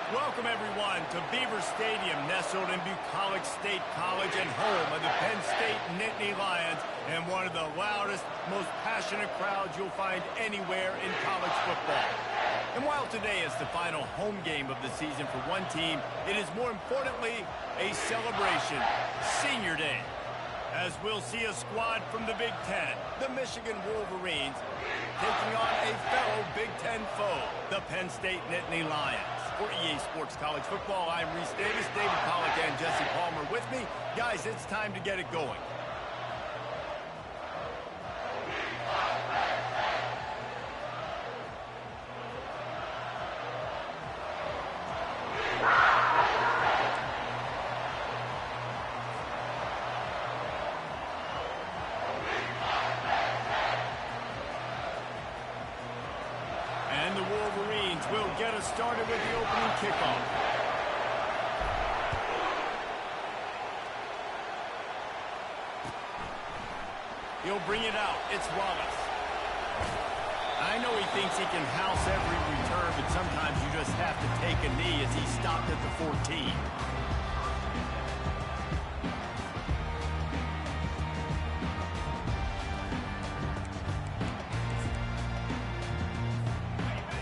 Welcome, everyone, to Beaver Stadium, nestled in Bucolic State College and home of the Penn State Nittany Lions, and one of the loudest, most passionate crowds you'll find anywhere in college football. And while today is the final home game of the season for one team, it is more importantly a celebration, Senior Day, as we'll see a squad from the Big Ten, the Michigan Wolverines, taking on a fellow Big Ten foe, the Penn State Nittany Lions. For EA Sports College Football, I'm Reese Davis, David Pollack, and Jesse Palmer with me. Guys, it's time to get it going. And the Wolverines will get us started with the opening kickoff. He'll bring it out. It's Wallace. I know he thinks he can house every return, but sometimes you just have to take a knee as he stopped at the 14.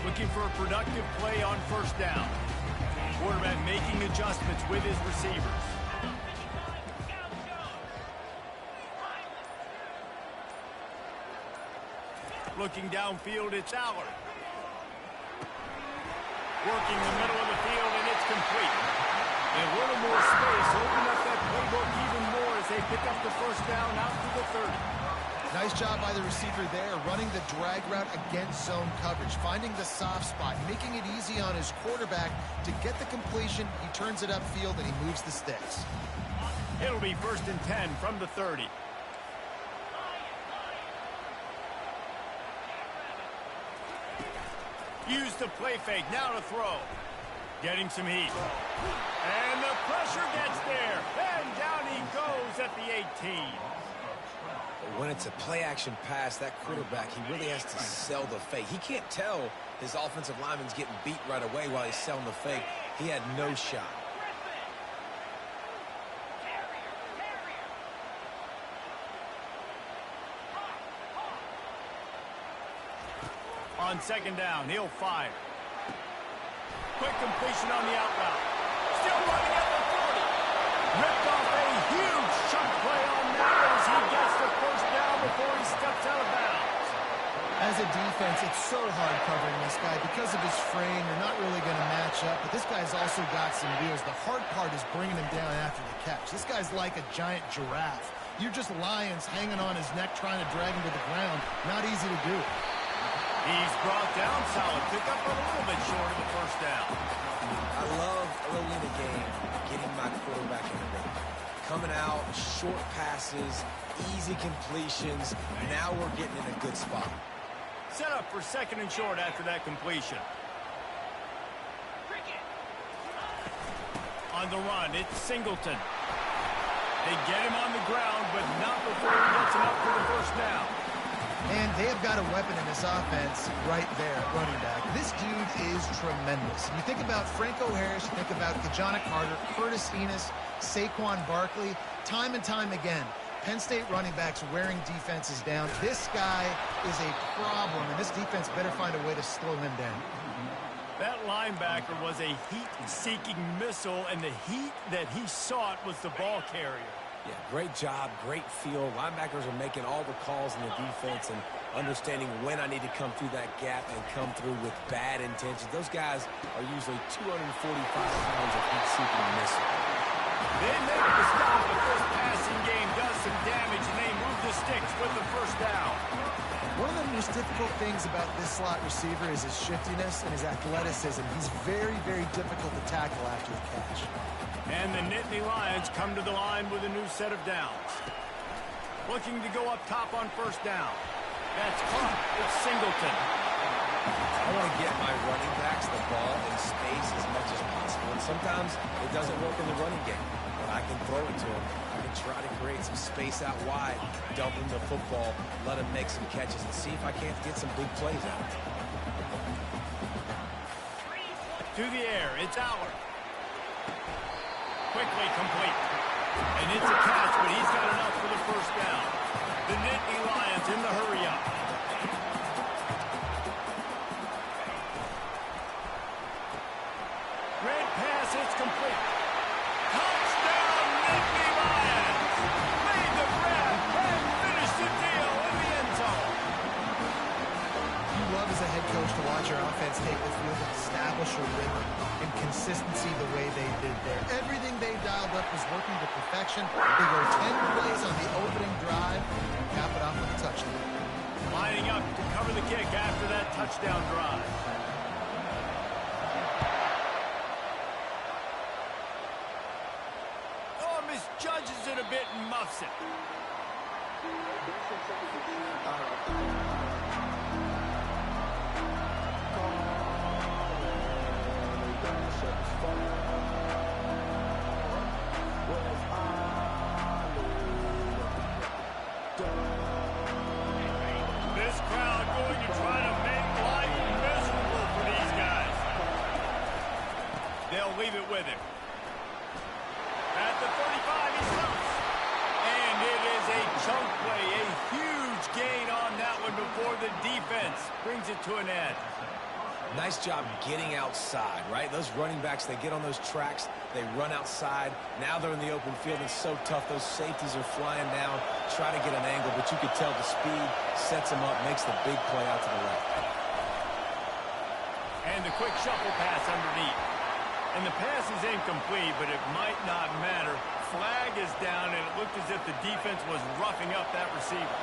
Looking for a productive play on first down. Quarterback making adjustments with his receivers. Looking downfield, it's Allard. Working the middle of the field, and it's complete. And a little more space, open up that playbook even more as they pick up the first down out to the 30. Nice job by the receiver there, running the drag route against zone coverage, finding the soft spot, making it easy on his quarterback to get the completion. He turns it upfield, and he moves the sticks. It'll be 1st and 10 from the 30. Use the play fake, now to throw. Getting some heat. And the pressure gets there. And down he goes at the 18. When it's a play-action pass, that quarterback, he really has to sell the fake. He can't tell his offensive lineman's getting beat right away while he's selling the fake. He had no shot. On 2nd down, he'll fire. Quick completion on the out route. Still running at the 40. Ripped off a huge chunk play on that as he gets the first down before he steps out of bounds. As a defense, it's so hard covering this guy. Because of his frame, you're not really going to match up, but this guy's also got some wheels. The hard part is bringing him down after the catch. This guy's like a giant giraffe. You're just lions hanging on his neck trying to drag him to the ground. Not easy to do. He's brought down, solid pickup, but a little bit short of the first down. I love early in the game getting my quarterback in the rhythm. Coming out, short passes, easy completions. Now we're getting in a good spot. Set up for 2nd and short after that completion. On the run, it's Singleton. They get him on the ground, but not before he gets him up for the first down. And they have got a weapon in this offense right there, running back. This dude is tremendous. You think about Franco Harris, you think about Kajana Carter, Curtis Enos, Saquon Barkley, time and time again. Penn State running backs wearing defenses down. This guy is a problem, and this defense better find a way to slow him down. That linebacker was a heat-seeking missile, and the heat that he sought was the ball carrier. Yeah, great job, great feel. Linebackers are making all the calls in the defense and understanding when I need to come through that gap and come through with bad intentions. Those guys are usually 245 pounds of heat-seeking missile. They make the stop, but this passing game does some damage, and they move the sticks with the first down. One of the most difficult things about this slot receiver is his shiftiness and his athleticism. He's very, very difficult to tackle after the catch. And the Nittany Lions come to the line with a new set of downs. Looking to go up top on first down. That's caught. It's Singleton. I want to get my running backs the ball in space as much as possible. And sometimes it doesn't work in the running game, but I can throw it to him. I can try to create some space out wide, dump him the football, let him make some catches, and see if I can't get some big plays out. to the air. It's Aller. Quickly complete. And it's a catch, but he's got enough for the first down. The Nittany Lions in the hurry-up. Red pass, it's complete. Touchdown, Nittany Lions! Made the grab and finished the deal in the end zone. You love as a head coach to watch your offense take the field and establish a rhythm and consistency the way they did there. Everything they dialed up was working to perfection. They go 10 plays on the opening drive and cap it off with a touchdown. Lining up to cover the kick after that touchdown drive. Oh, misjudges it a bit and muffs it. This crowd going to try to make life miserable for these guys. They'll leave it with him. At the 35, he slips. And it is a chunk play, a huge gain on that one before the defense brings it to an end. Nice job getting outside, right? Those running backs, they get on those tracks, they run outside. Now they're in the open field. It's so tough. Those safeties are flying down, try to get an angle, but you could tell the speed sets them up, makes the big play out to the left. And the quick shuffle pass underneath. And the pass is incomplete, but it might not matter. Flag is down, and it looked as if the defense was roughing up that receiver.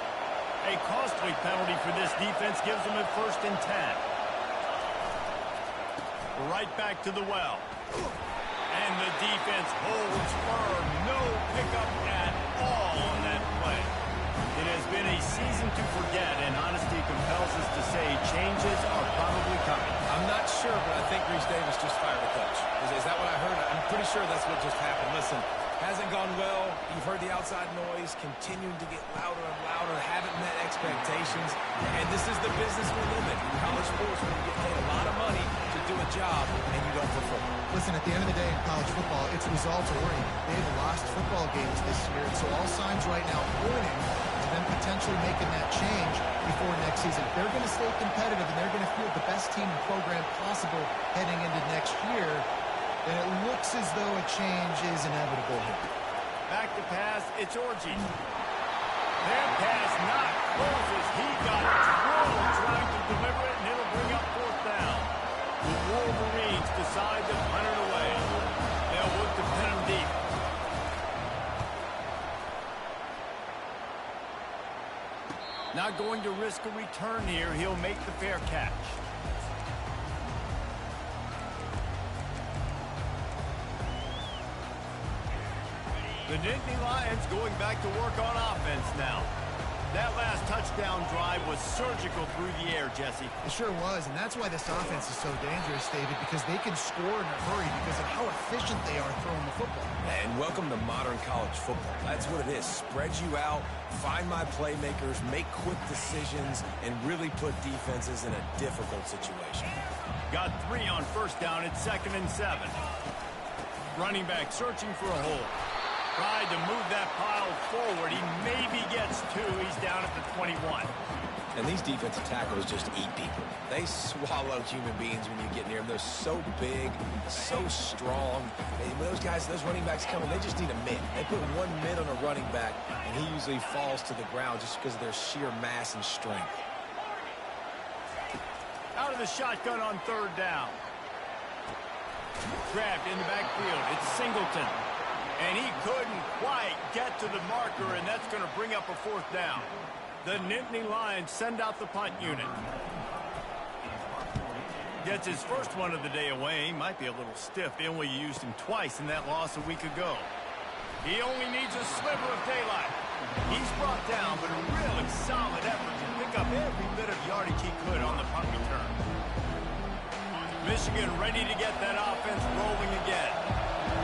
A costly penalty for this defense gives them a 1st and 10. Right back to the well. And the defense holds firm. No pickup at all on that play. It has been a season to forget, and honesty compels us to say changes are probably coming. I'm not sure, but I think Reese Davis just fired a coach. Is that what I heard? I'm pretty sure that's what just happened. Listen, hasn't gone well. You've heard the outside noise, continuing to get louder and louder, haven't met expectations. And this is the business we live in. In college sports, when you get paid a lot of money to do a job and you don't perform. Listen, at the end of the day in college football, it's results oriented. They've lost football games this year, and so all signs right now pointing to them potentially making that change before next season. If they're going to stay competitive and they're going to field the best team and program possible heading into next year, then it looks as though a change is inevitable here. Back to pass, it's Orji. Their pass not closes. He got drilled trying to deliver it, and it'll bring up 4th down. The Wolverines decide to punt it away. They'll look to pin him deep. Not going to risk a return here. He'll make the fair catch. The Nittany Lions going back to work on offense now. That last touchdown drive was surgical through the air, Jesse. It sure was, and that's why this offense is so dangerous, David, because they can score in a hurry because of how efficient they are throwing the football. And welcome to modern college football. That's what it is. Spread you out, find my playmakers, make quick decisions, and really put defenses in a difficult situation. Got 3 on 1st down. It's 2nd and 7. Running back searching for a hole. Tried to move that pile forward. He maybe gets 2. He's down at the 21. And these defensive tackles just eat people. They swallow human beings when you get near them. They're so big, so strong. And when those guys, those running backs come in, they just need a mid. They put 1 mid on a running back, and he usually falls to the ground just because of their sheer mass and strength. Out of the shotgun on 3rd down. Grabbed in the backfield. It's Singleton. And he couldn't quite get to the marker, and that's going to bring up a 4th down. The Nittany Lions send out the punt unit. Gets his first one of the day away. He might be a little stiff. They only used him twice in that loss a week ago. He only needs a sliver of daylight. He's brought down, but a really solid effort to pick up every bit of yardage he could on the punt return. Michigan ready to get that offense rolling again.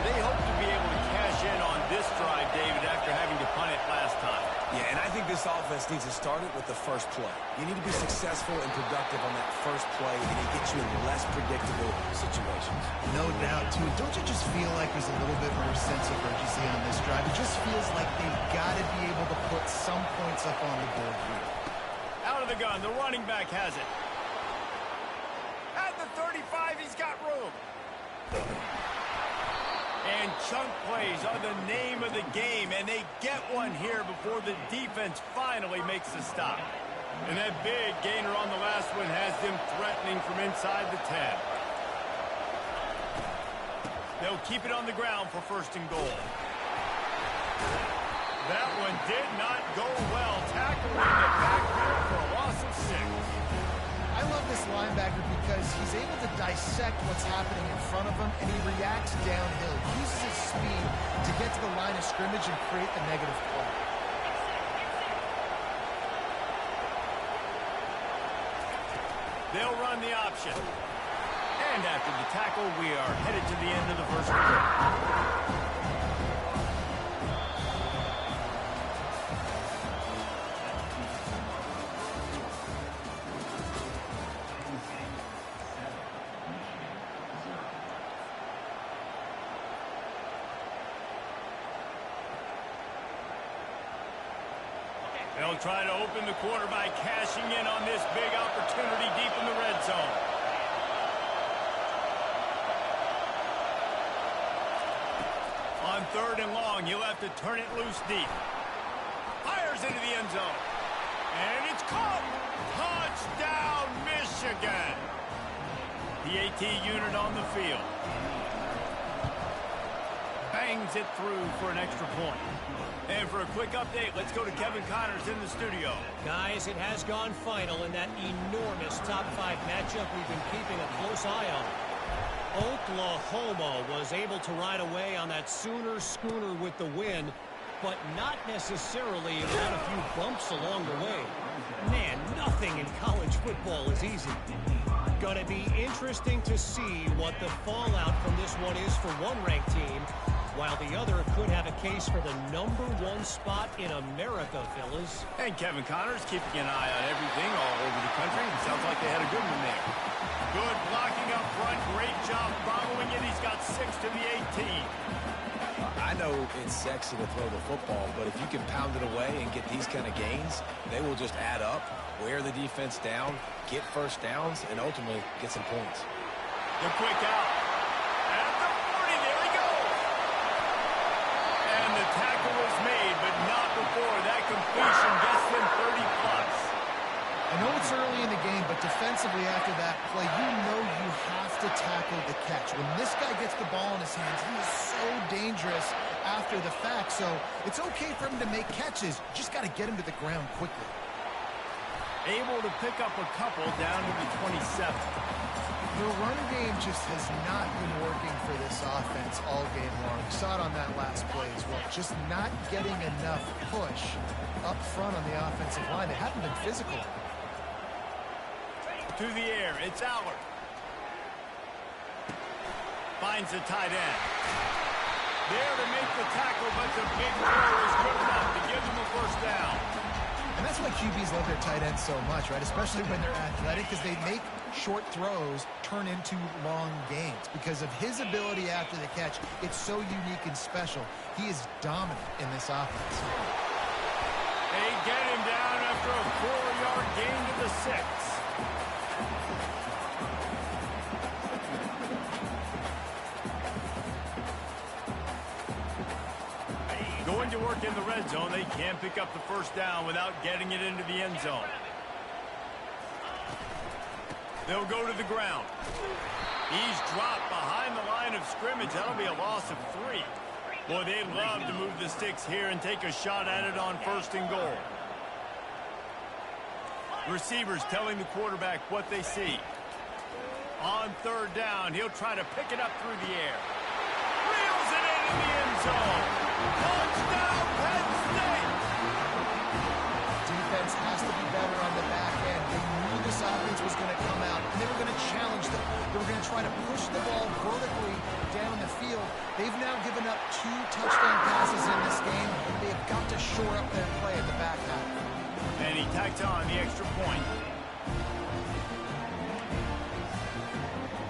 They hope to be able to cash in on this drive, David, after having to punt it last time. Yeah, and I think this offense needs to start it with the first play. You need to be successful and productive on that first play, and it gets you in less predictable situations. No doubt, too. Don't you just feel like there's a little bit more sense of urgency on this drive? It just feels like they've got to be able to put some points up on the board here. Out of the gun, the running back has it. At the 35, he's got room. And chunk plays are the name of the game, and they get one here before the defense finally makes the stop. And that big gainer on the last one has them threatening from inside the 10. They'll keep it on the ground for first and goal. That one did not go well. Tackle in the backfield for a loss of 6. I love this linebacker because he's able to dissect what's happening in front of him, and he reacts downhill. He uses his speed to get to the line of scrimmage and create the negative play. They'll run the option. And after the tackle, we are headed to the end of the first quarter. They'll try to open the quarter by cashing in on this big opportunity deep in the red zone. On 3rd and long, he'll have to turn it loose deep. Fires into the end zone. And it's caught. Touchdown, Michigan. The AT unit on the field. Bangs it through for an extra point. And for a quick update, let's go to Kevin Connors in the studio. Guys, it has gone final in that enormous top-5 matchup we've been keeping a close eye on. Oklahoma was able to ride away on that Sooner schooner with the win, but not necessarily without a few bumps along the way. Man, nothing in college football is easy. Gonna be interesting to see what the fallout from this one is for one ranked team, while the other could have a case for the #1 spot in America, fellas. And Kevin Connors keeping an eye on everything all over the country. It sounds like they had a good one there. Good blocking up front. Great job following it. He's got 6 to the 18. I know it's sexy to throw the football, but if you can pound it away and get these kind of gains, they will just add up, wear the defense down, get first downs, and ultimately get some points. The quick out. At the 40, there he goes. And the tackle was made, but not before that completion gets them 30+. I know it's early in the game, but defensively after that play, you know you have to tackle the catch. When this guy gets the ball in his hands, he is so dangerous after the fact. So it's okay for him to make catches. Just got to get him to the ground quickly. Able to pick up a couple down to the 27. The run game just has not been working for this offense all game long. You saw it on that last play as well. Just not getting enough push up front on the offensive line. They haven't been physical. To the air, it's Aller. Finds the tight end. There to make the tackle, but the big throw is good enough to give them a first down. And that's why QBs love their tight ends so much, right? Especially when they're athletic, because they make short throws turn into long gains. Because of his ability after the catch, it's so unique and special. He is dominant in this offense. They get him down after a 4-yard gain to the 6. Going to work in the red zone. They can't pick up the first down without getting it into the end zone. They'll go to the ground. He's dropped behind the line of scrimmage. That'll be a loss of 3. Boy, they love to move the sticks here and take a shot at it on first and goal. Receivers telling the quarterback what they see. On 3rd down, he'll try to pick it up through the air. Reels it into the end zone. Touchdown, Penn State! Defense has to be better on the back end. They knew this offense was going to come out, and they were going to challenge them. They were going to try to push the ball vertically down the field. They've now given up 2 touchdown passes in this game, and they have got to shore up their play at the back half. And he tacked on the extra point.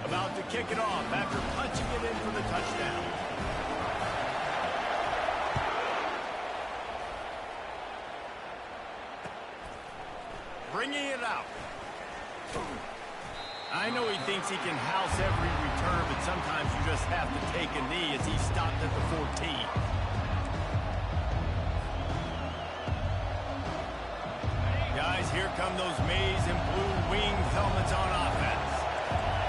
About to kick it off after punching it in for the touchdown. Bringing it out. I know he thinks he can house every return, but sometimes you just have to take a knee as he stopped at the 14. Guys, here come those maize and blue winged helmets on offense.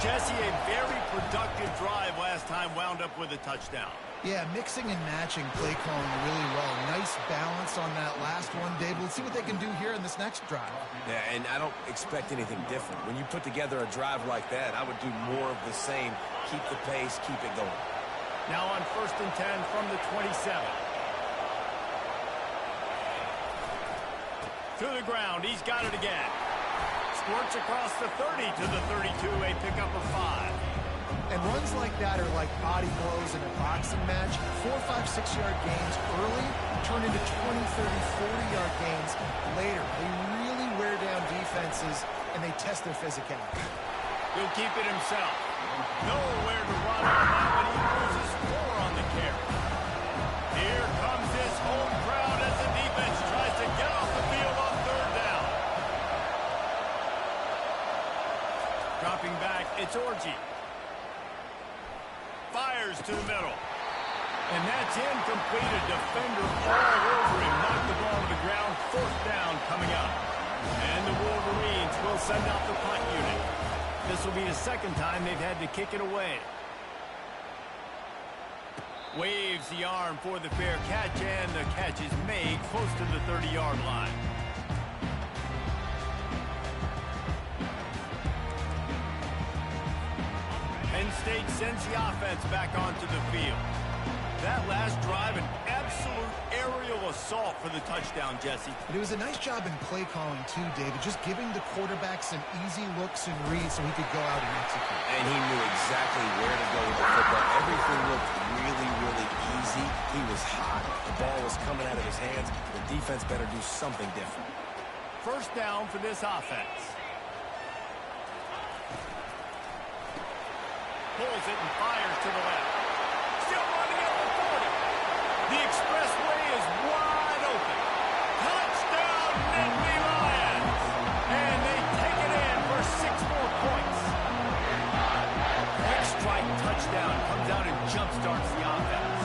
Jesse, a very productive drive last time, wound up with a touchdown. Yeah, mixing and matching play calling really well. Nice balance on that last one, Dave. Let's see what they can do here in this next drive. Yeah, and I don't expect anything different. When you put together a drive like that, I would do more of the same. Keep the pace, keep it going. Now on 1st and 10 from the 27. To the ground, he's got it again. Squirts across the 30 to the 32, a pickup of 5. And runs like that are like body blows in a boxing match. 4, 5, 6-yard gains early turn into 20, 30, 40-yard gains later. They really wear down defenses, and they test their physicality. He'll keep it himself. Nowhere to run on that, but he loses 4 on the carry. Here comes this home crowd as the defense tries to get off the field on 3rd down. Dropping back, it's Orgy. Fires to the middle. And that's incomplete. A defender all over him. Knocked the ball to the ground. 4th down coming up. And the Wolverines will send out the punt unit. This will be the 2nd time they've had to kick it away. Waves the arm for the fair catch, and the catch is made close to the 30-yard line. Penn State sends the offense back onto the field. That last drive, an absolute aerial assault for the touchdown, Jesse. But it was a nice job in play calling, too, David, just giving the quarterback some easy looks and reads so he could go out and execute. And he knew exactly where to go with the football. Everything looked really, really easy. He was hot. The ball was coming out of his hands. The defense better do something different. 1st down for this offense. Pulls it and fires to the left. Still running at the 40. The expressway is wide open. Touchdown, Nittany Lions. And they take it in for 6 more points. Quick strike touchdown comes out and jumpstarts the offense.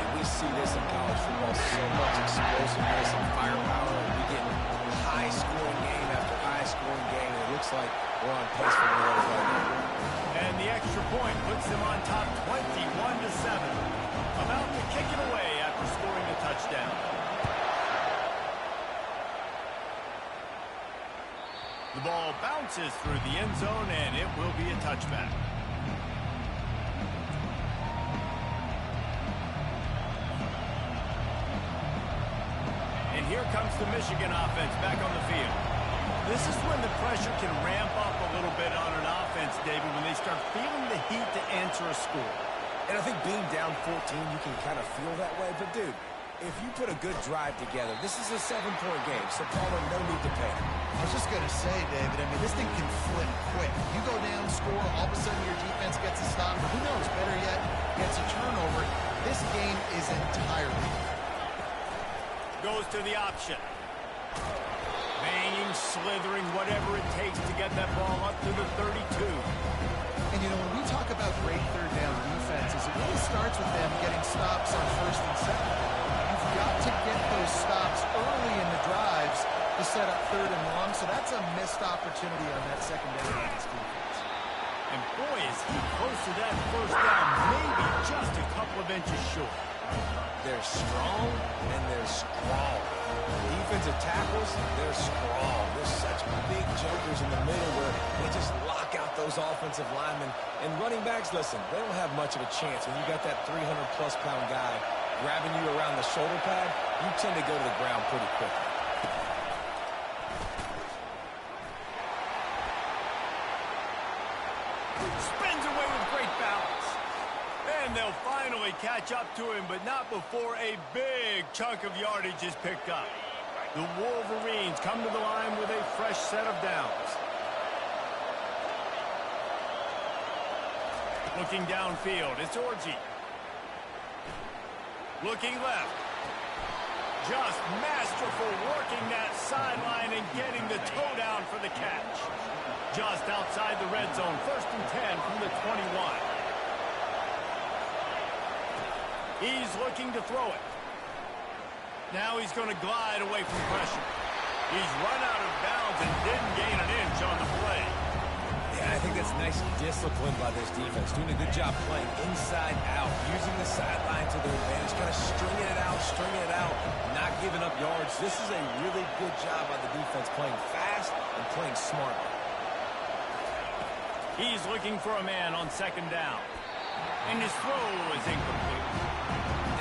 And we see this in college football, so much explosiveness and firepower. We get high-scoring game after high-scoring game. It looks like we're on pace for one of those right now. And the extra point puts them on top 21-7. About to kick it away after scoring the touchdown. The ball bounces through the end zone, and it will be a touchback. And here comes the Michigan offense back on the field. This is when the pressure can ramp up a little bit on an offense, David, when they start feeling the heat to answer a score. And I think being down 14, you can kind of feel that way. But, dude, if you put a good drive together, this is a 7-point game, so Paulo, no need to panic. I was just going to say, David, I mean, this thing can flip quick. You go down, score, all of a sudden your defense gets a stop, or who knows, better yet, gets a turnover. This game is entirely. Goes to the option. Banging, slithering, whatever it takes to get that ball up to the 32. And, you know, when we talk about great 3rd down defenses, it really starts with them getting stops on 1st and 2nd. You've got to get those stops early in the drives to set up 3rd and long, so that's a missed opportunity on that 2nd down against defense. And boy, is he close to that 1st down, maybe just a couple of inches short. They're strong and they're scrawl. Defensive tackles, they're scrawl. They're such big jokers in the middle where they just lock out those offensive linemen. And running backs, listen, they don't have much of a chance. When you got that 300-plus pound guy grabbing you around the shoulder pad, you tend to go to the ground pretty quickly. Spins away with great balance. And they'll finally catch up to him, but not before a big chunk of yardage is picked up. The Wolverines come to the line with a fresh set of downs. Looking downfield, it's Orji. Looking left. Just masterful working that sideline and getting the toe down for the catch. Just outside the red zone, 1st and 10 from the 21. He's looking to throw it. Now he's going to glide away from pressure. He's run out of bounds and didn't gain an inch on the play. Yeah, I think that's nice discipline by this defense. Doing a good job playing inside out, using the sideline to their advantage, kind of stringing it out, not giving up yards. This is a really good job by the defense, playing fast and playing smart. He's looking for a man on 2nd down. And his throw is incomplete.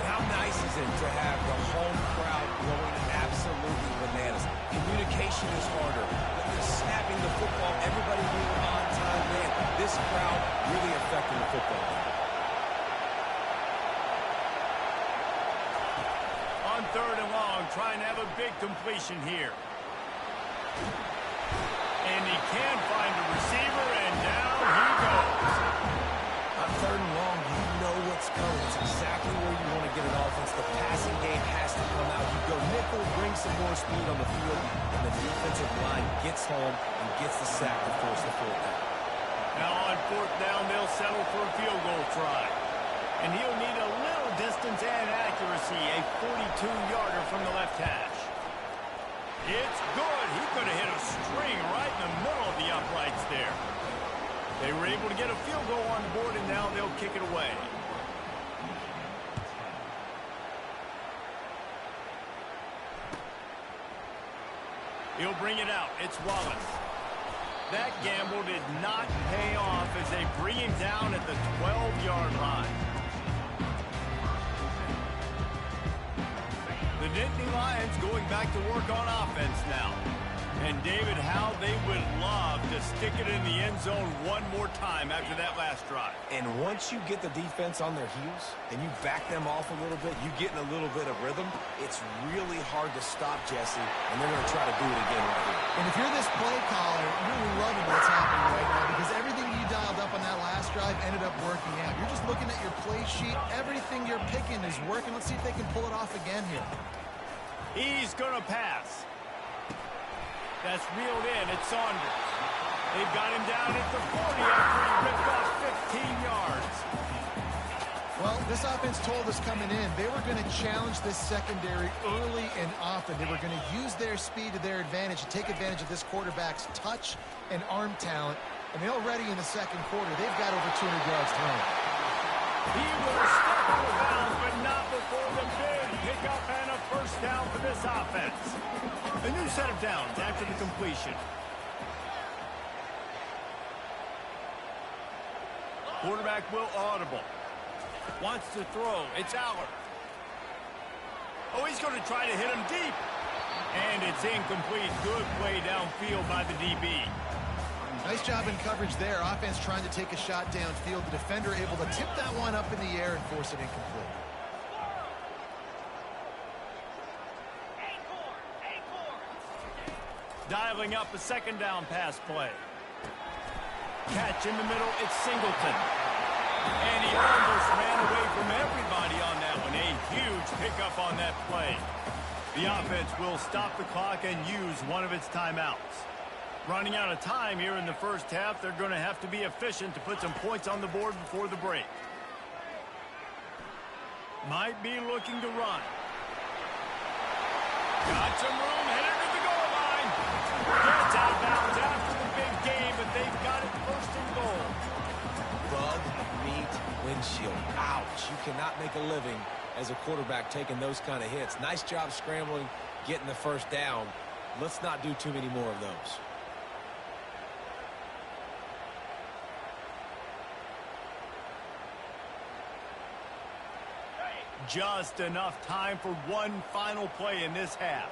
How nice is it to have the home crowd going absolutely bananas? Communication is harder. When they're snapping the football, everybody being on time, man. This crowd really affecting the football game. On 3rd and long, trying to have a big completion here. And he can't find a receiver, and down he goes. On 3rd and long, you know what's coming. It's exactly where you want to get an offense. The passing game has to come out. You go nickel, bring some more speed on the field, and the defensive line gets home and gets the sack to force the 4th down. Now on 4th down, they'll settle for a field goal try. And he'll need a little distance and accuracy, a 42-yarder from the left hash. It's good. He could have hit a string right in the middle of the uprights there. They were able to get a field goal on the board, and now they'll kick it away. He'll bring it out. It's Wallace. That gamble did not pay off as they bring him down at the 12-yard line. The Nittany Lions going back to work on offense now. And David, how they would love to stick it in the end zone one more time after that last drive. And once you get the defense on their heels and you back them off a little bit, you get in a little bit of rhythm, it's really hard to stop Jesse, and they're going to try to do it again right here. And if you're this play caller, you're loving what's happening right now because everything you dialed up on that last drive ended up working out. You're just looking at your play sheet. Everything you're picking is working. Let's see if they can pull it off again here. He's going to pass. That's reeled in. It's Saunders. They've got him down at the 40 after he ripped off 15 yards. Well, this offense told us coming in they were going to challenge this secondary early and often. They were going to use their speed to their advantage and take advantage of this quarterback's touch and arm talent. And they already in the 2nd quarter, they've got over 200 yards thrown. He will step out of bounds, but not before the big pickup and a 1st down for this offense. A new set of downs after the completion. Quarterback will audible. Wants to throw. It's Aller. Oh, he's going to try to hit him deep. And it's incomplete. Good play downfield by the DB. Nice job in coverage there. Offense trying to take a shot downfield. The defender able to tip that one up in the air and force it incomplete. Dialing up a 2nd down pass play. Catch in the middle, it's Singleton. And he almost ran away from everybody on that one. A huge pickup on that play. The offense will stop the clock and use one of its timeouts. Running out of time here in the 1st half, they're going to have to be efficient to put some points on the board before the break. Might be looking to run. Got some room, headed to the goal line. Gets out of bounds after the big game, but they've got it 1st and goal. Bug meat windshield. Ouch. You cannot make a living as a quarterback taking those kind of hits. Nice job scrambling, getting the 1st down. Let's not do too many more of those. Just enough time for one final play in this half.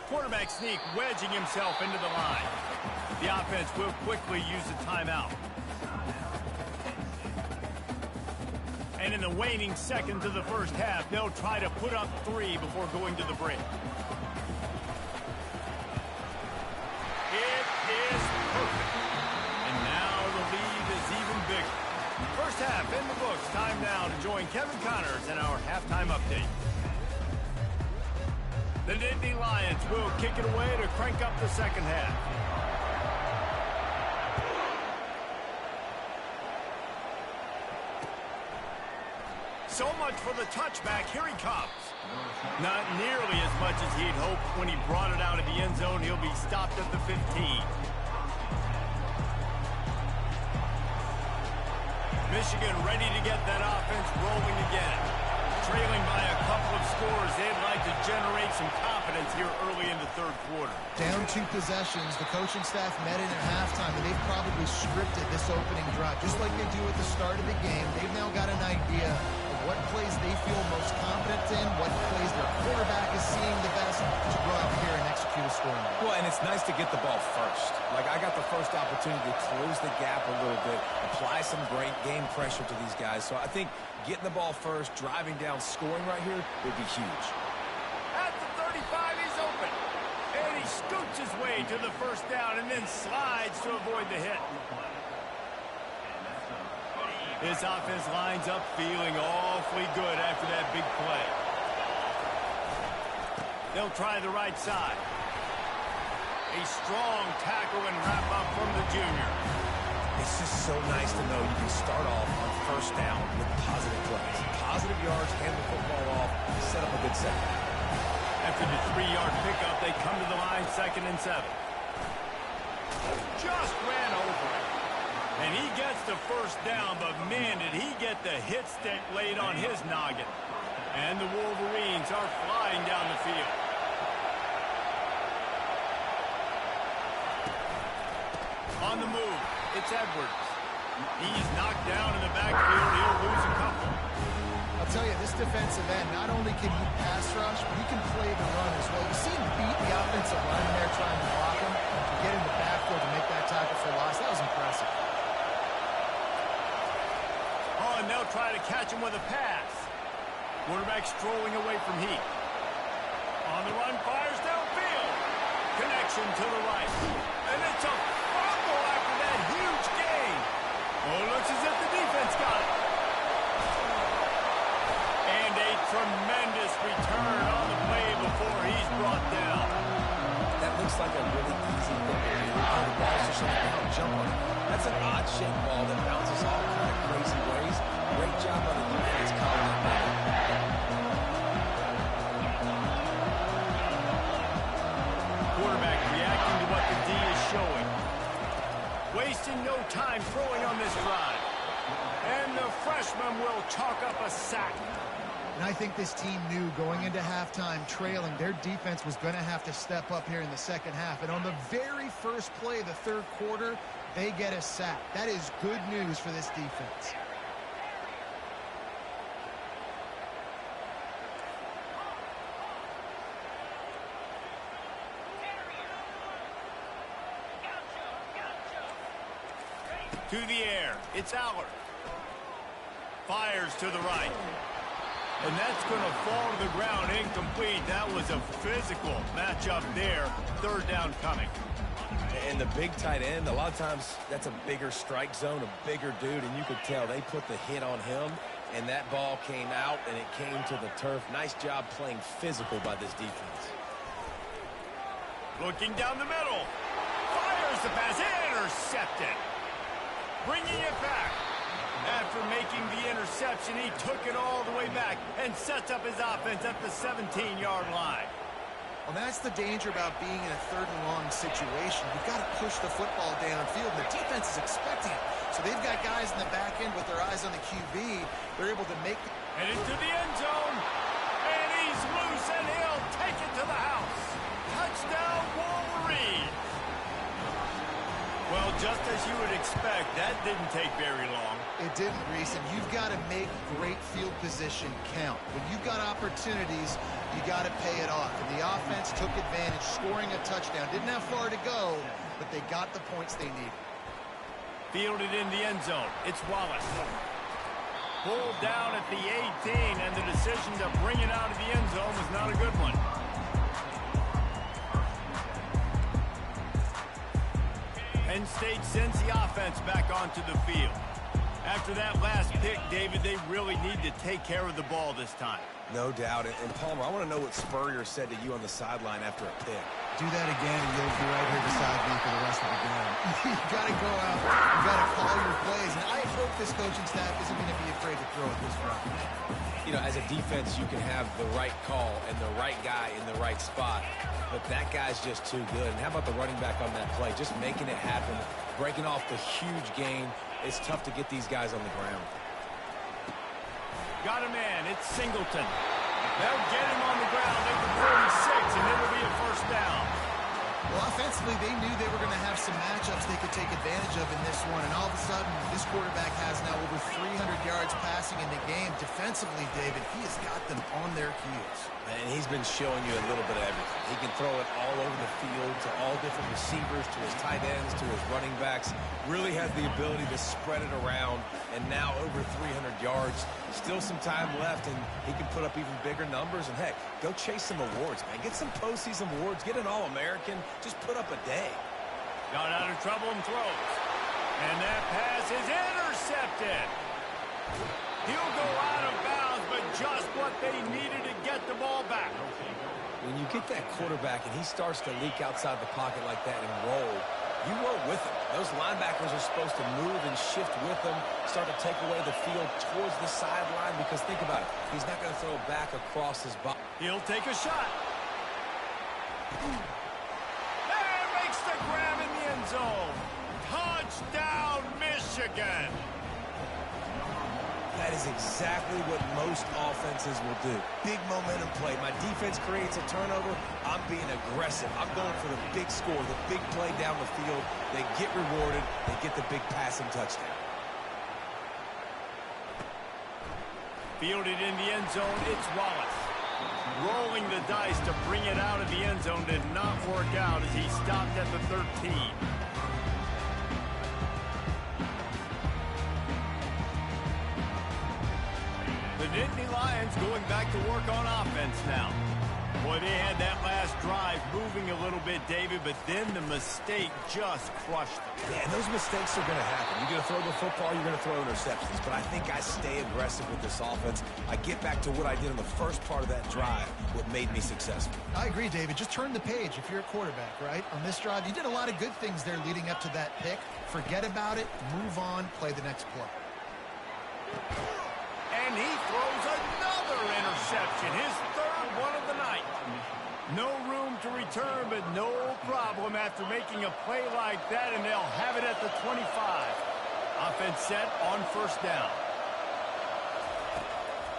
Quarterback sneak wedging himself into the line. The offense will quickly use the timeout. And in the waning seconds of the first half, they'll try to put up 3 before going to the break. It is perfect. And now the lead is even bigger. First half in the books. Time now to join Kevin Connors in our halftime update. The Nittany Lions will kick it away to crank up the second half. So much for the touchback. Here he comes. Not nearly as much as he'd hoped when he brought it out of the end zone. He'll be stopped at the 15. Michigan ready to get that offense rolling again. Trailing by a couple of scores, they'd like to generate some confidence here early in the third quarter. Down 2 possessions, the coaching staff met in at halftime, and they've probably scripted this opening drive. Just like they do at the start of the game, they've now got an idea of what plays they feel most confident in, what plays their quarterback is seeing the best to go out here and execute a scoring. Well, and it's nice to get the ball first. Like, I got the first opportunity to close the gap a little bit, apply some great game pressure to these guys. So I think getting the ball first, driving down, scoring right here would be huge. At the 35, he's open. And he scoots his way to the first down and then slides to avoid the hit. This offense lines up feeling awfully good after that big play. They'll try the right side. A strong tackle and wrap up from the junior. It's just so nice to know you can start off on first down with positive plays. Positive yards, hand the football off, set up a good second. After the 3-yard pickup, they come to the line 2nd and 7. Just ran over it. And he gets the first down, but man, did he get the hit stick laid on his noggin. And the Wolverines are flying down the field. On the move, it's Edwards. He's knocked down in the backfield. He'll lose a couple. I'll tell you, this defensive end, not only can he pass rush, but he can play the run as well. You see him beat the offensive lineman there trying to block him, to get in the backfield to make that tackle for loss. That was impressive. Oh, and they'll try to catch him with a pass. Quarterback strolling away from Heat. On the run, fires downfield. Connection to the right. And it's a fumble after that huge gain. Oh, it looks as if the defense got it. And a tremendous return on the play before he's brought down. That looks like a really easy thing to do. The ball's just on the ground, jump on it. That's an odd-shaped ball that bounces all kind of crazy ways. Great job on the defense calling that ball. Quarterback reacting to what the D is showing. Wasting no time throwing on this drive. And the freshman will chalk up a sack. And I think this team knew going into halftime trailing, their defense was going to have to step up here in the second half. And on the very first play of the third quarter, they get a sack. That is good news for this defense. To the air, it's Allard. Fires to the right. And that's going to fall to the ground incomplete. That was a physical matchup there. Third down coming. And the big tight end, a lot of times that's a bigger strike zone, a bigger dude, and you could tell they put the hit on him, and that ball came out, and it came to the turf. Nice job playing physical by this defense. Looking down the middle. Fires the pass. Intercepted. Bringing it back. After making the interception, he took it all the way back and sets up his offense at the 17-yard line. Well, that's the danger about being in a third and long situation. You've got to push the football downfield, and the defense is expecting it. So they've got guys in the back end with their eyes on the QB. They're able to make... And into the end zone. And he's loose, and he'll take it to the house. Touchdown, Wolverines. Well, just as you would expect, that didn't take very long. It didn't, Reese, and you've got to make great field position count. When you've got opportunities, you got to pay it off. And the offense took advantage, scoring a touchdown. Didn't have far to go, but they got the points they needed. Fielded in the end zone. It's Wallace. pulled down at the 18, and the decision to bring it out of the end zone was not a good one. Penn State sends the offense back onto the field. After that last pick, David, they really need to take care of the ball this time. No doubt. And Palmer, I want to know what Spurrier said to you on the sideline after a pick. Do that again, and you'll be right here beside me for the rest of the game. You got to go out. You got to call your plays. And I hope this coaching staff isn't going to be afraid to throw at this front. You know, as a defense, you can have the right call and the right guy in the right spot, but that guy's just too good. And how about the running back on that play? Just making it happen, breaking off the huge gain. It's tough to get these guys on the ground. Got a man. It's Singleton. They'll get him on the ground at the 36, and it'll be a first down. Well, offensively, they knew they were going to have some matchups they could take advantage of in this one, and all of a sudden, this quarterback has now over 300 yards passing in the game. Defensively, David, he has got them on their heels. And he's been showing you a little bit of everything. He can throw it all over the field to all different receivers, to his tight ends, to his running backs. Really has the ability to spread it around, and now over 300 yards. Still some time left, and he can put up even bigger numbers. And, heck, go chase some awards, man. Get some postseason awards. Get an All-American. Just put up a day. Got out of trouble and throws. And that pass is intercepted. He'll go out of bounds, but just what they needed to get the ball back. When you get that quarterback and he starts to leak outside the pocket like that and roll, you roll with him. Those linebackers are supposed to move and shift with him, start to take away the field towards the sideline, because think about it. He's not going to throw back across his body. He'll take a shot. And makes the grab in the end zone. Touchdown, Michigan. That is exactly what most offenses will do. Big momentum play. My defense creates a turnover. I'm being aggressive. I'm going for the big score, the big play down the field. They get rewarded. They get the big passing touchdown. Fielded in the end zone, it's Wallace. Rolling the dice to bring it out of the end zone did not work out as he stopped at the 13. The Nittany Lions going back to work on offense now. Boy, they had that last drive moving a little bit, David, but then the mistake just crushed them. Yeah, and those mistakes are going to happen. You're going to throw the football, you're going to throw interceptions. But I think I stay aggressive with this offense. I get back to what I did in the first part of that drive, what made me successful. I agree, David. Just turn the page if you're a quarterback, right? On this drive, you did a lot of good things there leading up to that pick. Forget about it, move on, play the next play. And he throws another interception, his third one of the night. No room to return, but no problem after making a play like that, and they'll have it at the 25. Offense set on first down.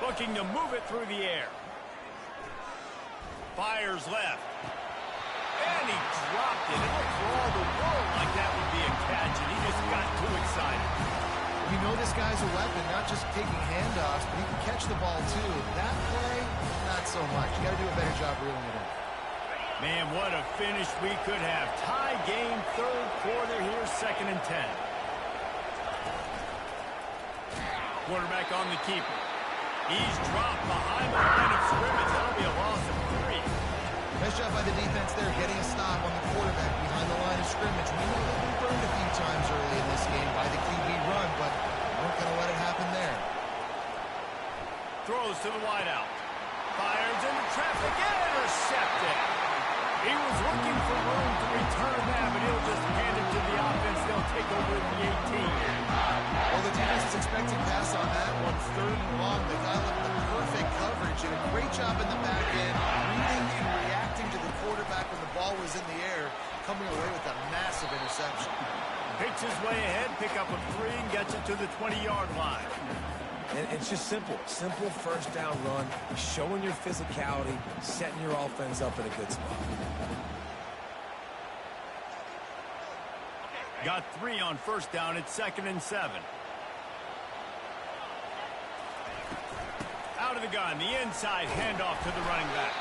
Looking to move it through the air. Fires left. And he dropped it. It looked for all the world like that would be a catch, and he just got too excited. You know this guy's a weapon, not just taking handoffs, but he can catch the ball too. That play, not so much. You got to do a better job reeling it in. Man, what a finish we could have. Tie game, third quarter here, 2nd and 10. Quarterback on the keeper. He's dropped behind the line of scrimmage. That'll be a loss of 3. Nice job by the defense there, getting a stop on the quarterback behind the line of scrimmage. We know they've been burned a few times early in this game by the QB run, but we're going to let it happen there. Throws to the wideout. Fires into traffic. Intercepted. He was looking for room to return that, but he'll just hand it to the offense. They'll take over at the 18. Well, the defense is expecting pass on that one. 3rd and long. They got the perfect coverage and a great job in the back end, reading and reacting to the quarterback when the ball was in the air, coming away with a massive interception. Picks his way ahead, pick up a 3, and gets it to the 20-yard line. And it's just simple. Simple first down run, showing your physicality, setting your offense up in a good spot. Got 3 on first down at 2nd and 7. Out of the gun, the inside handoff to the running back.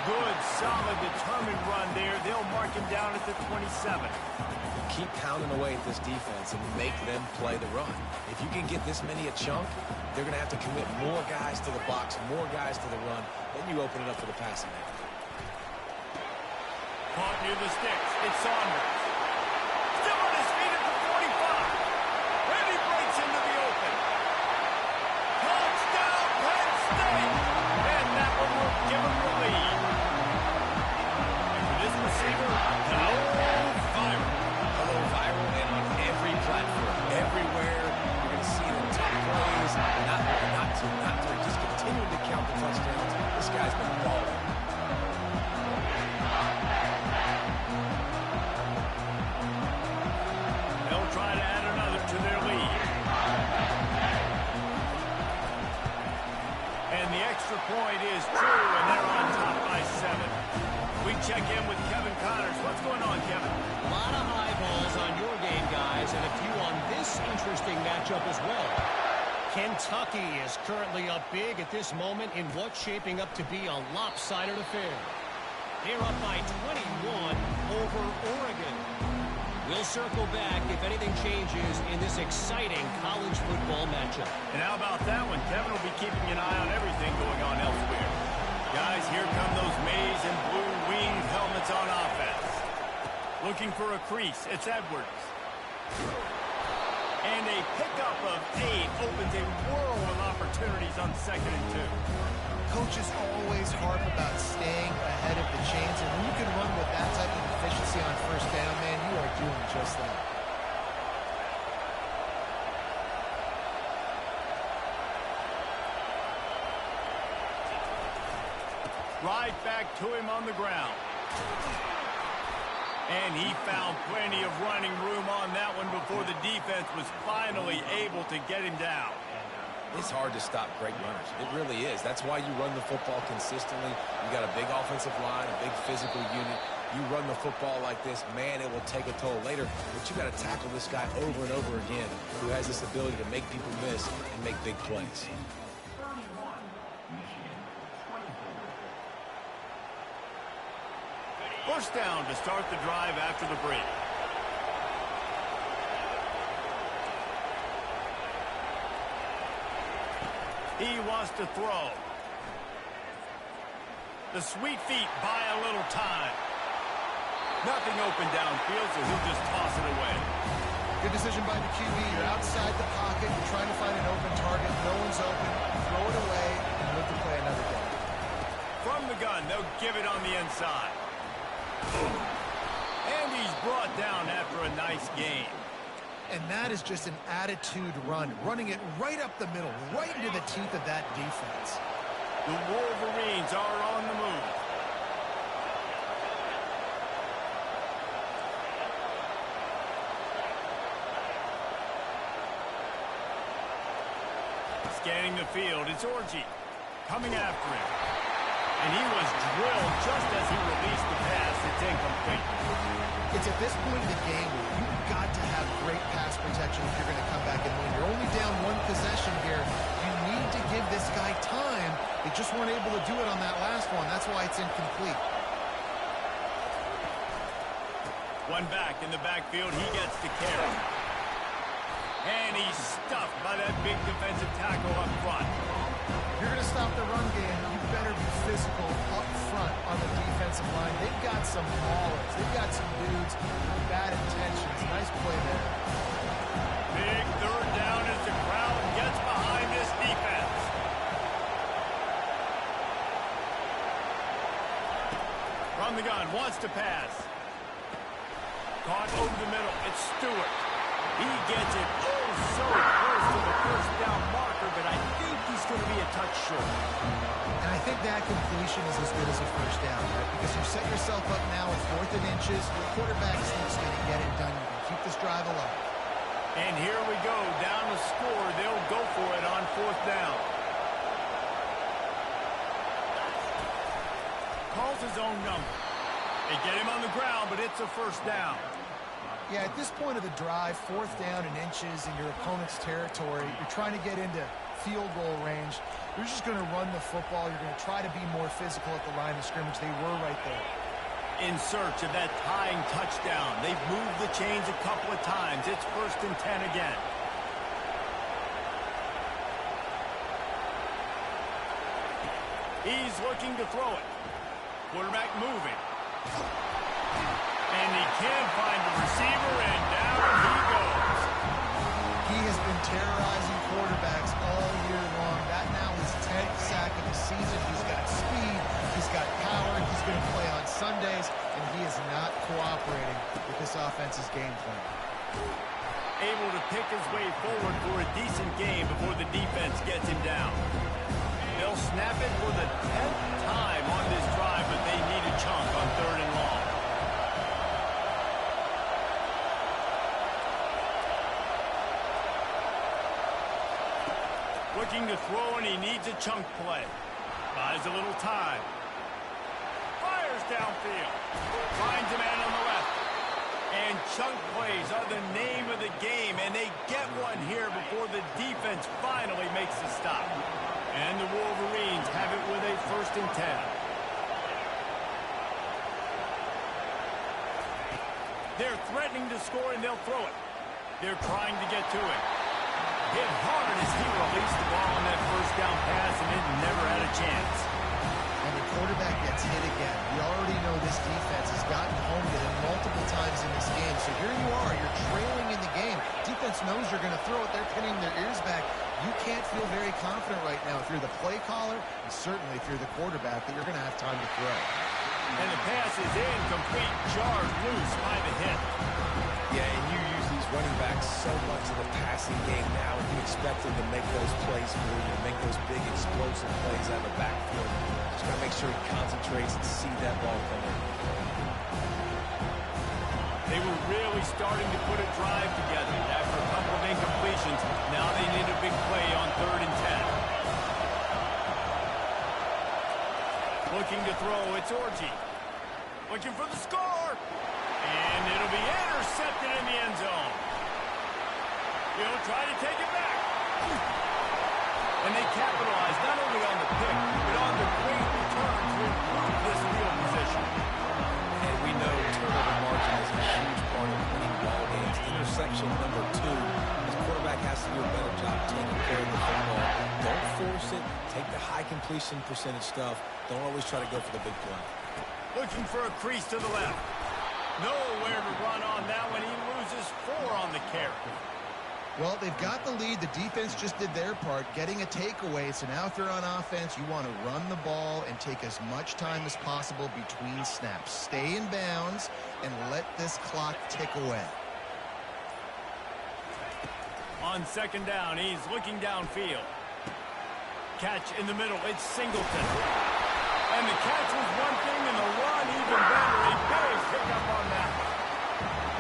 Good, solid, determined run there. They'll mark him down at the 27. keep pounding away at this defense and make them play the run. If you can get this many a chunk, they're going to have to commit more guys to the box, more guys to the run. Then you open it up for the passing game. Caught near the sticks. It's Saunders. Still on his feet at the 45. And he breaks into the open. Touchdown, Penn State! And that one will give him the lead. And for this receiver, hello, viral. Hello, viral, and on every platform, everywhere, you're going to see the top plays, not three, just continuing to count the touchdowns. This guy's been balling. They'll try to add another to their lead. And the extra point is true, and they're on top by 7. We check in with Kevin Connors. What's going on, Kevin? A lot of eyeballs on your game, guys, and a few on this interesting matchup as well. Kentucky is currently up big at this moment in what's shaping up to be a lopsided affair. They're up by 21 over Oregon. We'll circle back if anything changes in this exciting college football matchup. And how about that one? Kevin will be keeping an eye on everything going on elsewhere. Guys, here come those maize and blue winged helmets on offense. Looking for a crease. It's Edwards. And a pickup of 8 opens a world of opportunities on 2nd and 2. Coaches always harp about staying ahead of the chains, and when you can run with that type of efficiency on 1st down, man, you are doing just that. Right back to him on the ground. And he found plenty of running room on that one before the defense was finally able to get him down. It's hard to stop great runners. It really is. That's why you run the football consistently. You got a big offensive line, a big physical unit. You run the football like this, man, it will take a toll later. But you got to tackle this guy over and over again who has this ability to make people miss and make big plays. First down to start the drive after the break. He wants to throw. The sweet feet buy a little time. Nothing open downfield, so he'll just toss it away. Good decision by the QB. You're outside the pocket. You're trying to find an open target. No one's open. Throw it away and look to play another down. From the gun, they'll give it on the inside. And he's brought down after a nice gain. And that is just an attitude run, running it right up the middle, right into the teeth of that defense. The Wolverines are on the move. Scanning the field, it's Orji coming after him. And he was drilled just as he released the pass. It's incomplete. It's at this point in the game where you've got to have great pass protection if you're going to come back and win. You're only down 1 possession here. You need to give this guy time. They just weren't able to do it on that last one. That's why it's incomplete. One back in the backfield. He gets the carry. And he's stuffed by that big defensive tackle up front. If you're going to stop the run game, you better be physical up front on the defensive line. They've got some maulers. They've got some dudes with bad intentions. Nice play there. Big 3rd down as the crowd gets behind this defense. From the gun, wants to pass. Caught over the middle. It's Stewart. He gets it so close to the 1st down marker, but I think he's going to be a touch short. And I think that completion is as good as a 1st down, right? Because you set yourself up now with 4th and inches. Your quarterback sneaks in and get it done. You can keep this drive alive. And here we go, down to score. They'll go for it on 4th down. Calls his own number. They get him on the ground, but it's a 1st down. Yeah, at this point of the drive, 4th down and inches in your opponent's territory, you're trying to get into field goal range. You're just going to run the football. You're going to try to be more physical at the line of scrimmage. They were right there. in search of that tying touchdown. They've moved the chains a couple of times. It's 1st and 10 again. He's looking to throw it. Quarterback moving. And he can't find the receiver, and down he goes. He has been terrorizing quarterbacks all year long. That now is 10th sack of the season. He's got speed. He's got power. He's going to play on Sundays, and he is not cooperating with this offense's game plan. Able to pick his way forward for a decent game before the defense gets him down. They'll snap it for the 10th time on this drive, but they need a chunk on 3rd and long. Looking to throw, and he needs a chunk play. Buys a little time. Fires downfield. Finds a man on the left. And chunk plays are the name of the game, and they get one here before the defense finally makes the stop. And the Wolverines have it with a 1st and 10. They're threatening to score, and they'll throw it. They're trying to get to it. Hit hard as he released the ball on that 1st down pass, and it never had a chance. And the quarterback gets hit again. We already know this defense has gotten home to him multiple times in this game. So here you are, you're trailing in the game. Defense knows you're going to throw it. They're pinning their ears back. You can't feel very confident right now if you're the play caller, and certainly if you're the quarterback, that you're going to have time to throw. And the pass is incomplete, jarred loose by the hit. Yeah, and you use these running backs so much in the passing game now, and you expect them to make those plays for you, make those big explosive plays out of the backfield. Just got to make sure he concentrates and see that ball coming. They were really starting to put a drive together after a couple of incompletions. Now they need a big play on 3rd and 10. Looking to throw, it's Orji. Looking for the score. And it'll be intercepted in the end zone. He'll try to take it back. And they capitalize not only on the pick, but on the great return to improve this field position. And we know turnover margin is a huge part of winning ball games. Interception number 2. This quarterback has to do a better job taking care of the football. Don't force it. Take the high completion percentage stuff. Don't always try to go for the big play. Looking for a crease to the left. Nowhere to run on that one. He loses 4 on the carry. Well, they've got the lead. The defense just did their part, getting a takeaway. So now if you're on offense, you want to run the ball and take as much time as possible between snaps. Stay in bounds and let this clock tick away. On 2nd down, he's looking downfield. Catch in the middle. It's Singleton. And the catch was one thing, and the run even better. A big pickup on that.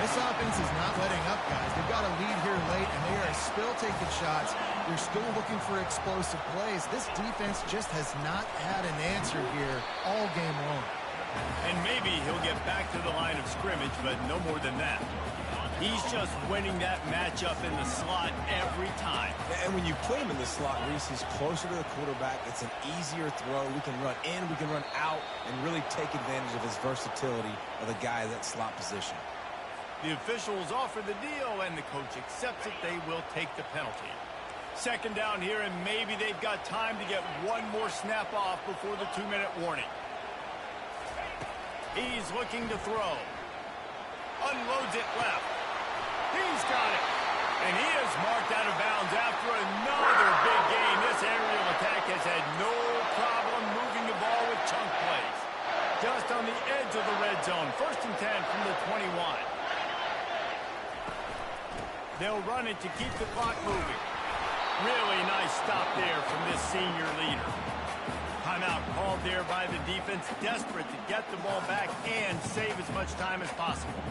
This offense is not letting up, guys. They've got a lead here late, and they are still taking shots. They're still looking for explosive plays. This defense just has not had an answer here all game long. And maybe he'll get back to the line of scrimmage, but no more than that. He's just winning that matchup in the slot every time. And when you put him in the slot, Reese, he's closer to the quarterback. It's an easier throw. We can run in, we can run out, and really take advantage of his versatility of the guy in that slot position. The officials offer the deal, and the coach accepts it. They will take the penalty. 2nd down here, and maybe they've got time to get one more snap off before the 2-minute warning. He's looking to throw. Unloads it left. He's got it. And he is marked out of bounds after another big game. This aerial attack has had no problem moving the ball with chunk plays. Just on the edge of the red zone. 1st and 10 from the 21. They'll run it to keep the clock moving. Really nice stop there from this senior leader. Timeout called there by the defense, desperate to get the ball back and save as much time as possible.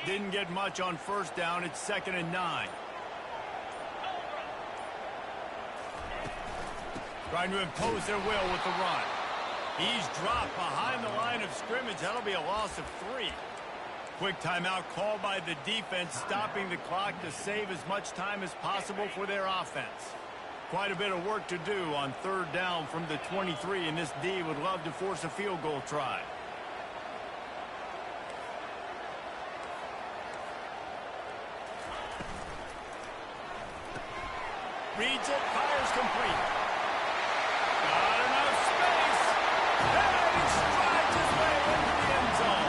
Didn't get much on 1st down. It's 2nd and 9. Trying to impose their will with the run. He's dropped behind the line of scrimmage. That'll be a loss of 3. Quick timeout called by the defense, stopping the clock to save as much time as possible for their offense. Quite a bit of work to do on third down from the 23, and this D would love to force a field goal try. Reads it, fires complete. Got enough space. And he strides his way into the end zone.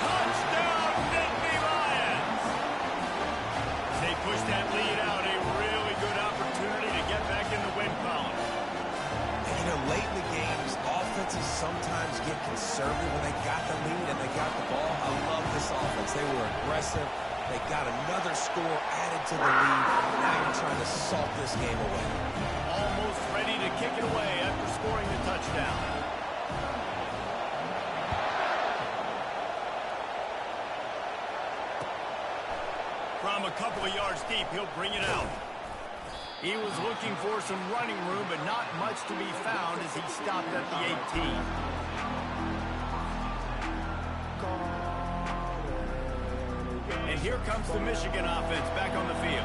Touchdown, Nittany Lions. They push that lead out. A really good opportunity to get back in the win column. And, you know, late in the games, offenses sometimes get conservative when they got the lead and they got the ball. I love this offense. They were aggressive. They got another score added to the lead. Now you're trying to salt this game away. Almost ready to kick it away after scoring the touchdown. From a couple of yards deep, he'll bring it out. He was looking for some running room, but not much to be found as he stopped at the 18. And here comes the Michigan offense back on the field.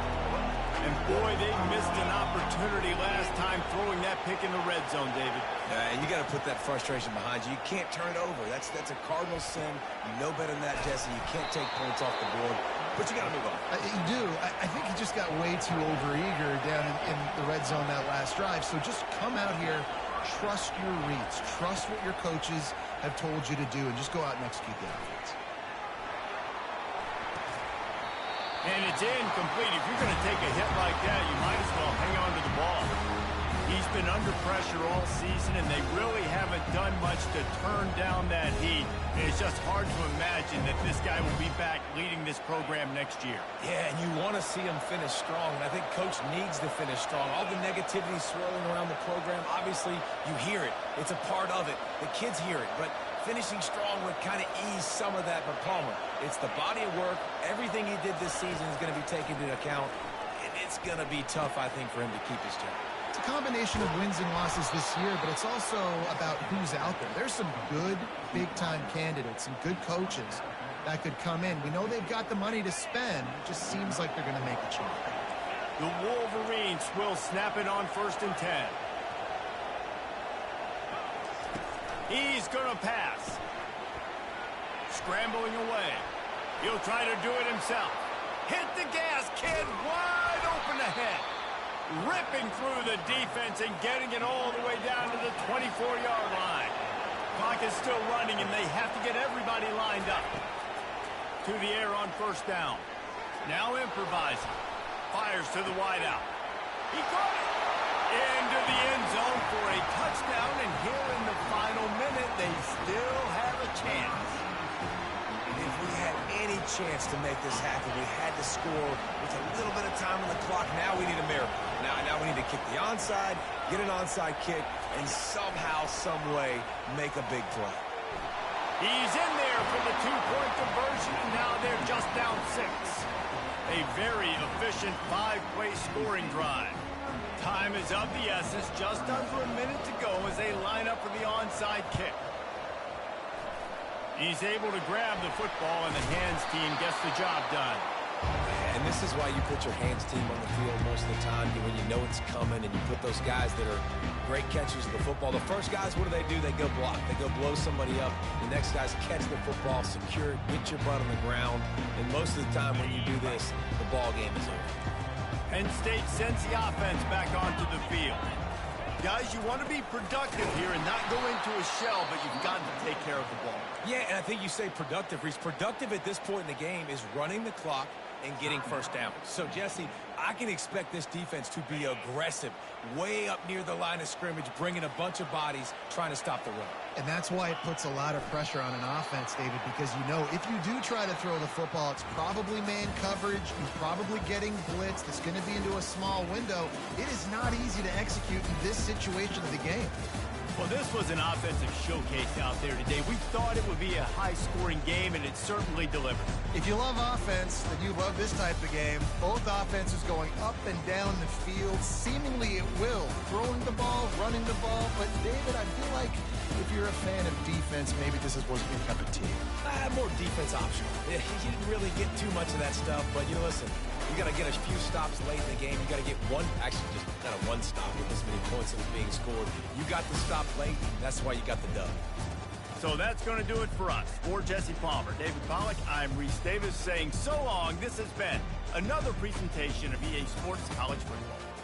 And boy, they missed an opportunity last time throwing that pick in the red zone, David. And you got to put that frustration behind you. You can't turn it over. That's a cardinal sin. You know better than that, Jesse. You can't take points off the board. But you got to move on. You do. I think he just got way too overeager down in the red zone that last drive. So just come out here, trust your reads, trust what your coaches have told you to do, and just go out and execute the offense. And it's incomplete. If you're going to take a hit like that, you might as well hang on to the ball. He's been under pressure all season, and they really haven't done much to turn down that heat. And it's just hard to imagine that this guy will be back leading this program next year. Yeah, and you want to see him finish strong, and I think Coach needs to finish strong. All the negativity swirling around the program, obviously, you hear it. It's a part of it. The kids hear it, but finishing strong would kind of ease some of that. But Palmer, it's the body of work. Everything he did this season is going to be taken into account, and it's going to be tough, I think, for him to keep his job. It's a combination of wins and losses this year, but it's also about who's out there. There's some good big-time candidates, some good coaches that could come in. We know they've got the money to spend. It just seems like they're going to make a change. The Wolverines will snap it on 1st and 10. He's going to pass. Scrambling away. He'll try to do it himself. Hit the gas, kid. Wide open ahead. Ripping through the defense and getting it all the way down to the 24-yard line. Clock is still running, and they have to get everybody lined up. To the air on 1st down. Now improvising. Fires to the wideout. He caught it. Into the end zone for a touchdown, and here in the final minute, they still have a chance. If we had any chance to make this happen, we had to score with a little bit of time on the clock. Now we need a miracle. Now we need to kick the onside, get an onside kick, and somehow, some way, make a big play. He's in there for the 2-point conversion, and now they're just down 6. A very efficient 5-play scoring drive. Time is of the essence, just under a minute to go as they line up for the onside kick. He's able to grab the football, and the hands team gets the job done. And this is why you put your hands team on the field most of the time, when you know it's coming, and you put those guys that are great catchers of the football. The first guys, what do? They go block. They go blow somebody up. The next guys catch the football, secure it, get your butt on the ground. And most of the time when you do this, the ball game is over. Penn State sends the offense back onto the field. Guys, you want to be productive here and not go into a shell, but you've got to take care of the ball. Yeah, and I think you say productive. Reese, productive at this point in the game is running the clock and getting 1st down. So, Jesse, I can expect this defense to be aggressive, way up near the line of scrimmage, bringing a bunch of bodies, trying to stop the run. And that's why it puts a lot of pressure on an offense, David, because you know if you do try to throw the football, it's probably man coverage, you're probably getting blitzed, it's going to be into a small window. It is not easy to execute in this situation of the game. Well, this was an offensive showcase out there today. We thought it would be a high-scoring game, and it certainly delivered. If you love offense, then you love this type of game. Both offenses going up and down the field, seemingly at will. Throwing the ball, running the ball. But, David, I feel like if you're a fan of defense, maybe this wasn't your cup of tea. More defense optional. You didn't really get too much of that stuff, but you listen, you got to get a few stops late in the game. You got to get actually just not a one stop with this many points that was being scored. You got the stop late. That's why you got the dub. So that's going to do it for us. For Jesse Palmer, David Pollack, I'm Reese Davis saying so long. This has been another presentation of EA Sports College Football.